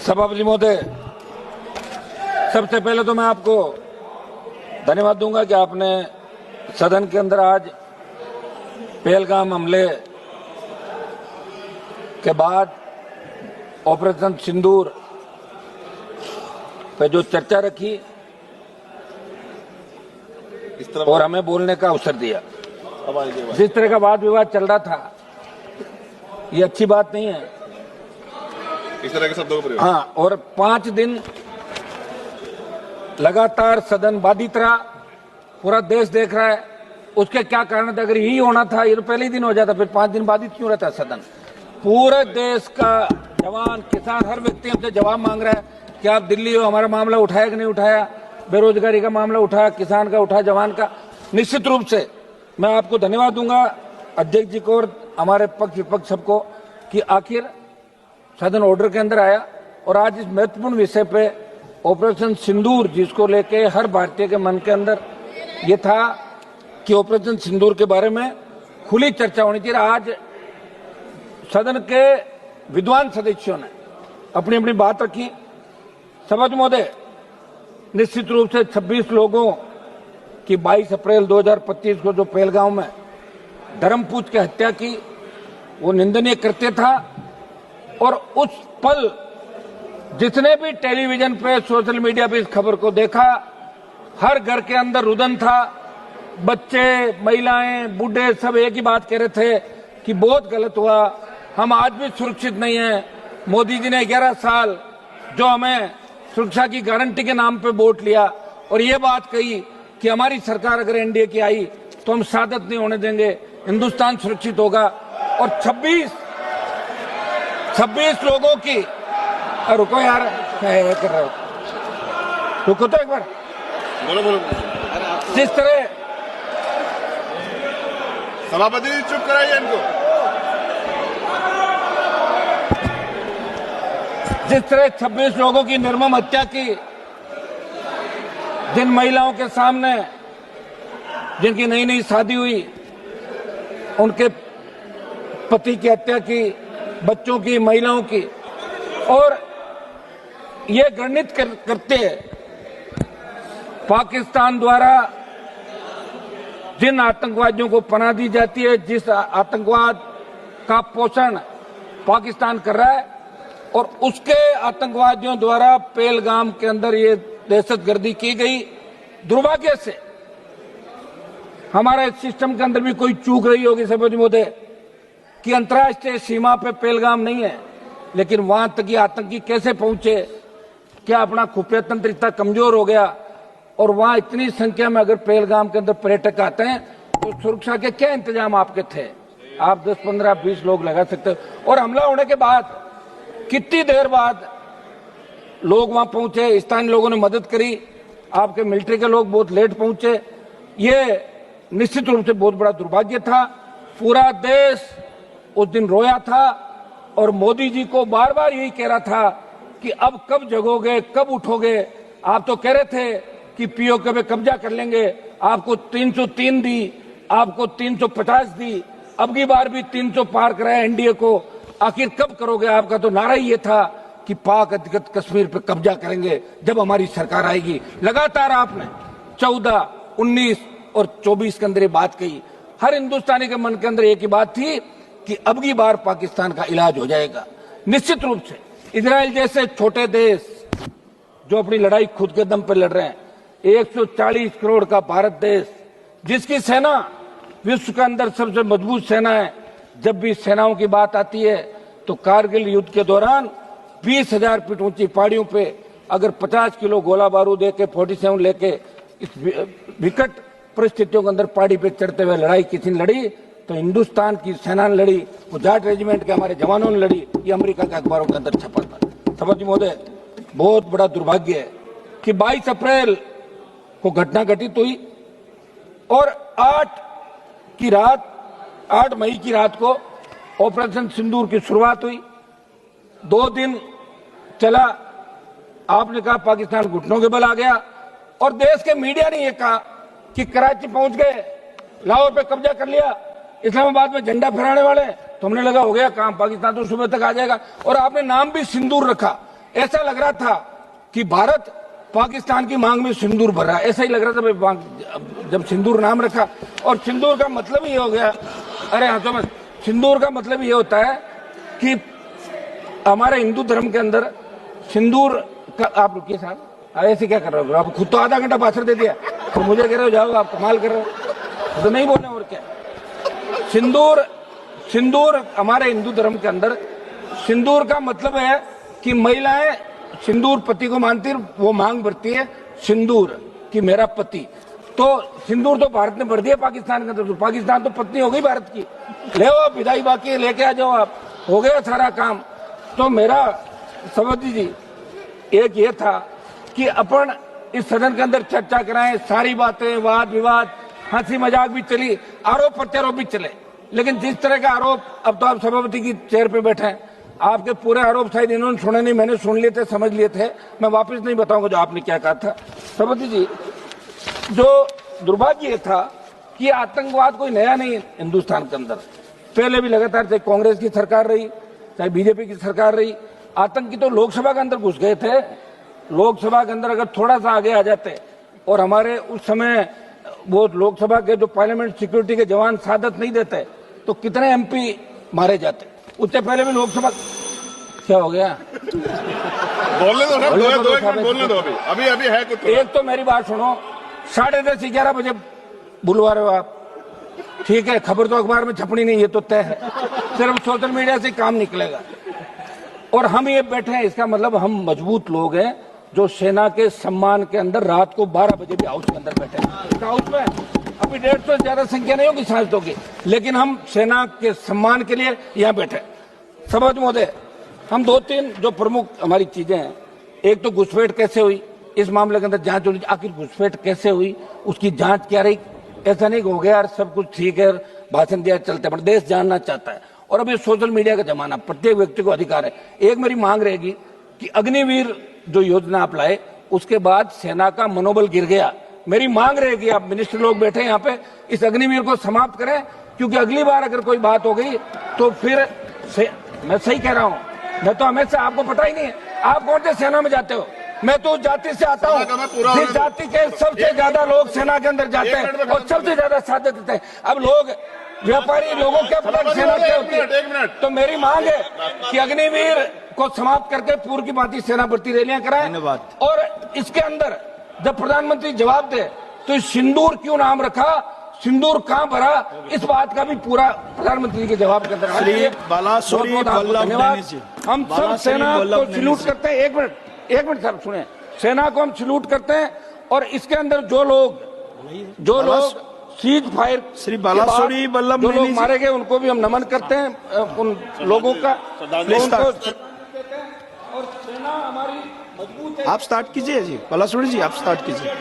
सभापति महोदय, सबसे पहले तो मैं आपको धन्यवाद दूंगा कि आपने सदन के अंदर आज पहलगाम हमले के बाद ऑपरेशन सिंदूर पे जो चर्चा रखी और हमें बोलने का अवसर दिया। जिस तरह का वाद विवाद चल रहा था, ये अच्छी बात नहीं है। इस तरह के शब्दों का प्रयोग। हाँ, और 5 दिन लगातार सदन बाधित रहा, पूरा देश देख रहा है। उसके क्या कारण थे? अगर यही होना था, ये तो पहले ही दिन हो जाता, फिर 5 दिन बाधित क्यों रहता सदन? पूरे देश का जवान, किसान, हर व्यक्ति हमसे जवाब मांग रहा है कि आप दिल्ली हो, हमारा मामला उठाया कि नहीं उठाया, बेरोजगारी का मामला उठाया, किसान का उठा, जवान का। निश्चित रूप से मैं आपको धन्यवाद दूंगा, अध्यक्ष जी को और हमारे पक्ष विपक्ष सबको, कि आखिर सदन ऑर्डर के अंदर आया और आज इस महत्वपूर्ण विषय पे ऑपरेशन सिंदूर, जिसको लेके हर भारतीय के मन के अंदर ये था कि ऑपरेशन सिंदूर के बारे में खुली चर्चा होनी चाहिए। आज सदन के विद्वान सदस्यों ने अपनी अपनी बात रखी। सभापति महोदय, निश्चित रूप से 26 लोगों की 22 अप्रैल 2025 को जो पहलगाम में धर्मपूछ के हत्या की, वो निंदनीय कृत्य था। और उस पल जितने भी टेलीविजन पे, सोशल मीडिया पे इस खबर को देखा, हर घर के अंदर रुदन था। बच्चे, महिलाएं, बूढ़े सब एक ही बात कह रहे थे कि बहुत गलत हुआ, हम आज भी सुरक्षित नहीं हैं। मोदी जी ने 11 साल जो हमें सुरक्षा की गारंटी के नाम पे वोट लिया और ये बात कही कि हमारी सरकार अगर एनडीए की आई तो हम शहादत नहीं होने देंगे, हिंदुस्तान सुरक्षित होगा। और 26 लोगों की, रुको यार, क्या कर रहे हो, रुको तो एक बार। बोलो। जिस तरह सभापति जी चुप कराइए इनको। जिस तरह 26 लोगों की निर्मम हत्या की, जिन महिलाओं के सामने, जिनकी नई नई शादी हुई, उनके पति की हत्या की, बच्चों की, महिलाओं की, और ये घृणित करते पाकिस्तान द्वारा जिन आतंकवादियों को पनाह दी जाती है, जिस आतंकवाद का पोषण पाकिस्तान कर रहा है, और उसके आतंकवादियों द्वारा पहलगाम के अंदर ये दहशतगर्दी की गई। दुर्भाग्य से हमारे सिस्टम के अंदर भी कोई चूक रही होगी सभापति महोदय, कि अंतर्राष्ट्रीय सीमा पे पहलगाम नहीं है, लेकिन वहां तक ये आतंकी कैसे पहुंचे? क्या अपना खुफिया तंत्र इतना कमजोर हो गया? और वहां इतनी संख्या में अगर पहलगाम के अंदर पर्यटक आते हैं तो सुरक्षा के क्या इंतजाम आपके थे? आप 10, 15, 20 लोग लगा सकते हो। और हमला होने के बाद कितनी देर बाद लोग वहां पहुंचे, स्थानीय लोगों ने मदद करी, आपके मिलिट्री के लोग बहुत लेट पहुंचे। ये निश्चित रूप से बहुत बड़ा दुर्भाग्य था। पूरा देश उस दिन रोया था और मोदी जी को बार बार यही कह रहा था कि अब कब जगोगे, कब उठोगे? आप तो कह रहे थे कि पीओके पे कब्जा कर लेंगे, आपको 303 दी, आपको 350 दी, अब की बार भी 300 पार कराया एनडीए को। आखिर कब करोगे? आपका तो नारा ही ये था कि पाक अधिकृत कश्मीर पे कब्जा करेंगे जब हमारी सरकार आएगी। लगातार आपने 14, 19 और 24 के अंदर ये बात कही। हर हिंदुस्तानी के मन के अंदर एक ही बात थी कि अब की बार पाकिस्तान का इलाज हो जाएगा। निश्चित रूप से इजराइल जैसे छोटे देश जो अपनी लड़ाई खुद के दम पर लड़ रहे हैं, 140 करोड़ का भारत देश, जिसकी सेना विश्व के अंदर सबसे मजबूत सेना है, जब भी सेनाओं की बात आती है तो कारगिल युद्ध के दौरान 20,000 फीट ऊंची पहाड़ियों पे अगर 50 किलो गोला बारूद लेके 47 लेके इस विकट परिस्थितियों के अंदर पहाड़ी पे चढ़ते हुए लड़ाई किसी ने लड़ी तो हिंदुस्तान की सेना ने लड़ी, वो जाट रेजिमेंट के हमारे जवानों ने लड़ी। ये अमेरिका के अखबारों के अंदर छपा था। सभापति महोदय, बहुत बड़ा दुर्भाग्य है कि 22 अप्रैल को घटना घटित हुई और 8 मई की रात को ऑपरेशन सिंदूर की शुरुआत हुई। 2 दिन चला। आपने कहा पाकिस्तान घुटनों के बल आ गया और देश के मीडिया ने यह कहा कि कराची पहुंच गए, लाहौर पे कब्जा कर लिया, इस्लामाबाद में झंडा फहराने वाले। तो हमने लगा हो गया काम, पाकिस्तान तो सुबह तक आ जाएगा। और आपने नाम भी सिंदूर रखा ऐसा लग रहा था कि भारत पाकिस्तान की मांग में सिंदूर भर रहा है, ऐसा ही लग रहा था भाई जब सिंदूर नाम रखा। और सिंदूर का मतलब ये हो गया, अरे हाँ समझ, सिंदूर का मतलब ये होता है कि हमारे हिंदू धर्म के अंदर सिंदूर का, आप रुकिए साहब, ऐसे क्या कर रहे हो आप? खुद तो आधा घंटा भाषण दे दिया, तो मुझे कह रहे हो जाओ, आप कमाल कर रहे हो, तो नहीं बोलना और क्या। सिंदूर हमारे हिंदू धर्म के अंदर सिंदूर का मतलब है कि महिलाएं सिंदूर पति को मानती है, वो मांग भरती है सिंदूर कि मेरा पति। तो सिंदूर तो भारत ने भर दिया पाकिस्तान के अंदर, तो पाकिस्तान तो पत्नी हो गई भारत की। ले आओ विदाई बाकी लेके आ जाओ, आप हो गया सारा काम। तो मेरा सभापति जी एक ये था कि अपन इस सदन के अंदर चर्चा कराएं, सारी बातें, वाद विवाद, हंसी मजाक भी चली, आरोप प्रत्यारोप भी चले, लेकिन जिस तरह का आरोप, अब तो आप सभापति की चेयर पे बैठे हैं, आपके पूरे आरोप शायद इन्होंने सुने नहीं, मैंने सुन लिए थे, समझ लिए थे, मैं वापस नहीं बताऊंगा जो आपने क्या कहा था। सभापति जी, जो दुर्भाग्य था कि आतंकवाद कोई नया नहीं हिंदुस्तान के अंदर, पहले भी लगातार चाहे कांग्रेस की सरकार रही चाहे बीजेपी की सरकार रही, आतंकी तो लोकसभा के अंदर घुस गए थे। लोकसभा के अंदर अगर थोड़ा सा आगे आ जाते और हमारे उस समय वो लोकसभा के जो पार्लियामेंट सिक्योरिटी के जवान सादत नहीं देते तो कितने एमपी मारे जाते। उससे पहले भी लोकसभा, क्या हो गया? बोलने दो ना, दो एक मिनट बोलने दो, अभी अभी है कुछ। एक तो मेरी बात सुनो, 10:30 11 बजे बुलवा रहे हो आप, ठीक है, खबर तो अखबार में छपनी नहीं, ये तो तय है, सिर्फ सोशल मीडिया से काम निकलेगा। और हम ये बैठे हैं, इसका मतलब हम मजबूत लोग हैं जो सेना के सम्मान के अंदर रात को 12 बजे भी हाउस के अंदर बैठे हैं। हाउस में अभी 150 से ज्यादा संख्या नहीं होगी सांसदों की, लेकिन हम सेना के सम्मान के लिए यहाँ बैठे। सभापति महोदय, हम 2-3 जो प्रमुख हमारी चीजें हैं, एक तो घुसपैठ कैसे हुई, इस मामले के अंदर जांच होनी, आखिर घुसपैठ कैसे हुई, उसकी जांच क्या रही। ऐसा नहीं हो गया यार सब कुछ ठीक है, भाषण दिया चलते, पर देश जानना चाहता है। और अभी सोशल मीडिया का जमाना, प्रत्येक व्यक्ति को अधिकार है। एक मेरी मांग रहेगी कि अग्निवीर जो योजना आप लाए, उसके बाद सेना का मनोबल गिर गया। मेरी मांग रहेगी, आप मिनिस्टर लोग बैठे यहाँ पे, इस अग्निवीर को समाप्त करें, क्योंकि अगली बार अगर कोई बात हो गई तो फिर मैं सही कह रहा हूँ, मैं तो हमेशा, आपको पता ही नहीं है आप कौन से सेना में जाते हो, मैं तो जाति से आता हूँ, जिस जाति के सबसे ज्यादा लोग सेना के अंदर जाते हैं और सबसे ज्यादा साथ देते हैं। अब लोग व्यापारी लोगों के पता सेना क्या होती है। तो मेरी मांग है कि अग्निवीर को समाप्त करके पूर्व की भांति सेना भर्ती रैलियां कराएं। और इसके अंदर जब प्रधानमंत्री जवाब दे तो सिंदूर क्यों नाम रखा, सिंदूर कहां भरा, इस बात का भी पूरा प्रधानमंत्री के जवाब के अंदर। धन्यवाद। हम सब सेना को सैल्यूट करते हैं। एक मिनट सर सुने, सेना को हम सैल्यूट करते हैं और इसके अंदर जो लोग सीज फायर श्री बालासुरी वल्लभ जो लोग मारे गए उनको भी हम नमन करते हैं, उन लोगों का। और सेना हमारी मजबूत है। आप स्टार्ट कीजिए जी, बालासुरी जी आप स्टार्ट कीजिए।